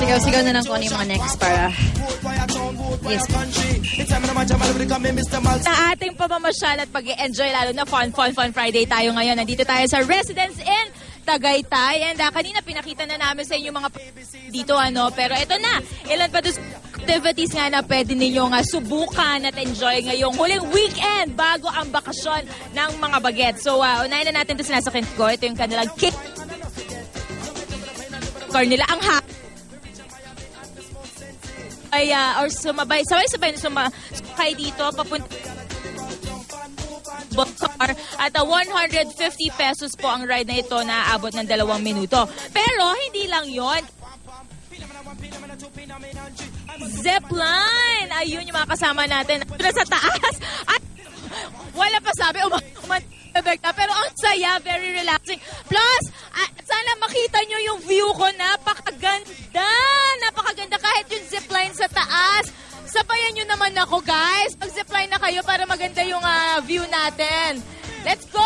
Sigaw-sigaw na lang kung ano yung mga next para... Yes. Sa ating pamamasyal at pag-enjoy, lalo na Fun Friday tayo ngayon. Nandito tayo sa Residence Inn Tagaytay. And kanina pinakita na namin sa inyo mga dito pero ito na, ilan pa doon activities nga na pwede ninyong subukan at enjoy ngayong huling weekend bago ang bakasyon ng mga bagets. So, unahin na natin ito sinasakyan ko. Ito yung kanilang kick car nila. Ang or sabay-sabay na sumakay dito papunta car at 150 pesos po ang ride na ito na aabot ng 2 minuto. Pero hindi lang yon. Zipline! Ayun yung mga kasama natin. Sa taas. At wala pa sabi, pero ang saya, very relaxing. Plus, sana makita nyo yung view ko. Napakaganda! Napakaganda kahit yung zipline sa taas. Sabayan nyo naman ako, guys. Mag-zipline na kayo para maganda yung view natin. Let's go!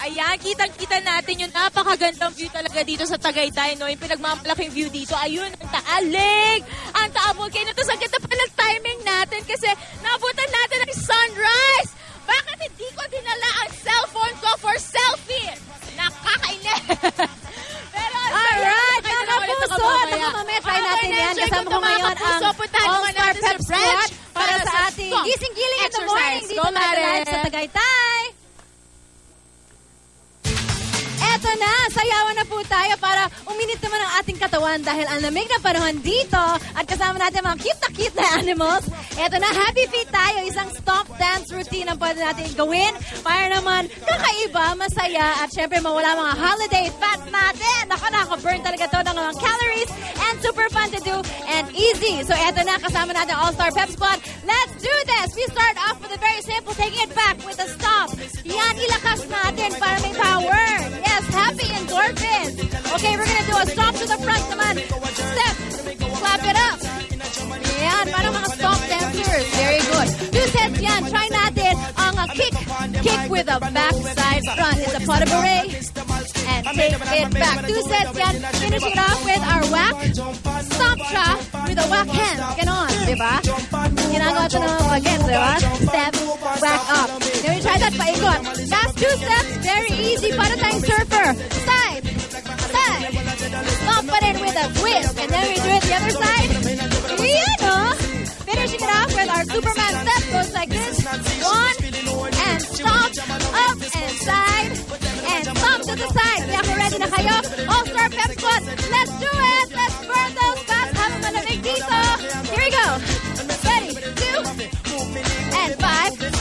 Ayan, kitang-kita natin yung napakagandang view talaga dito sa Tagaytay, no? Yung pinagmamalaking view dito. Ayun, ang taalig! Ang taabog kayo na to. Ang ganda pa ng timing natin kasi naabutan natin ang sunrise! Bakit hindi ko dinala ang cellphone ko for selfie? Nakakainis! Pero, alright, mga puso! Mamaya try natin yan. Kasama ko ngayon ang All-Star Pep Squad para sa ating gising-giling in the morning dito live sa Tagaytay. Eto na, sayawan na po tayo para uminit naman ang ating katawan dahil ang lamig na panahon dito at kasama natin mga cute na animals. Eto na, happy feet tayo. Isang stomp dance routine ang pwede natin gawin para naman kakaiba, masaya at syempre mawala mga holiday fat natin. Nakaka-burn talaga to ng mga calories and super fun to do and easy. So eto na, kasama natin All-Star Pep Squad. Let's do this! We start off with a very simple, taking it back with a stomp. Yan, ilakas natin para may power. Yes, happy endorphins. Okay, we're gonna do a stomp to the front naman. Step, clap it up. Yan, parang mga stomp dancers. Very good. 2 sets yan. Try natin ang kick with a backside front. It's a pot of beret. And take it back. 2 sets yan. Finishing it off with our whack. Stomp siya with a whack hand. Ganon, diba? Ginagawa ito ng mga bagets, diba? Step, whack up. Then we try that paikot. Last 2 steps. Very easy. Para tayong surfer. Side, side. Stomp pa rin with a twist. And then we do it the other side. Yan, oh. Finishing it off with our Superman step. Goes like this. 1, and stomp, up, and side, and stomp to the side. Kaya kung ready na kayo, All-Star Pep Squad, let's do it! Let's burn those fats habang malamig dito. Here we go. Ready, 2, and 5, 6,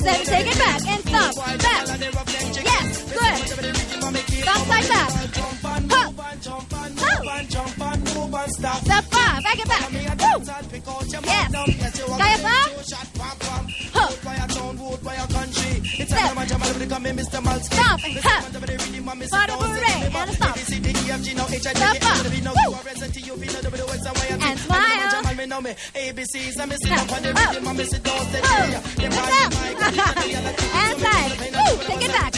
7, take it back, and stomp, back. Yes, good. Stomp side back. Huh. Step 5, back it back. Woo. Yes. Kaya pa? Huh. Step. Stomp. Huh. Bottom boomerang. And a stomp. Step up. Woo. And smile. Up. Oh. And side. Woo. Take it back.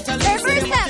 Reverse step.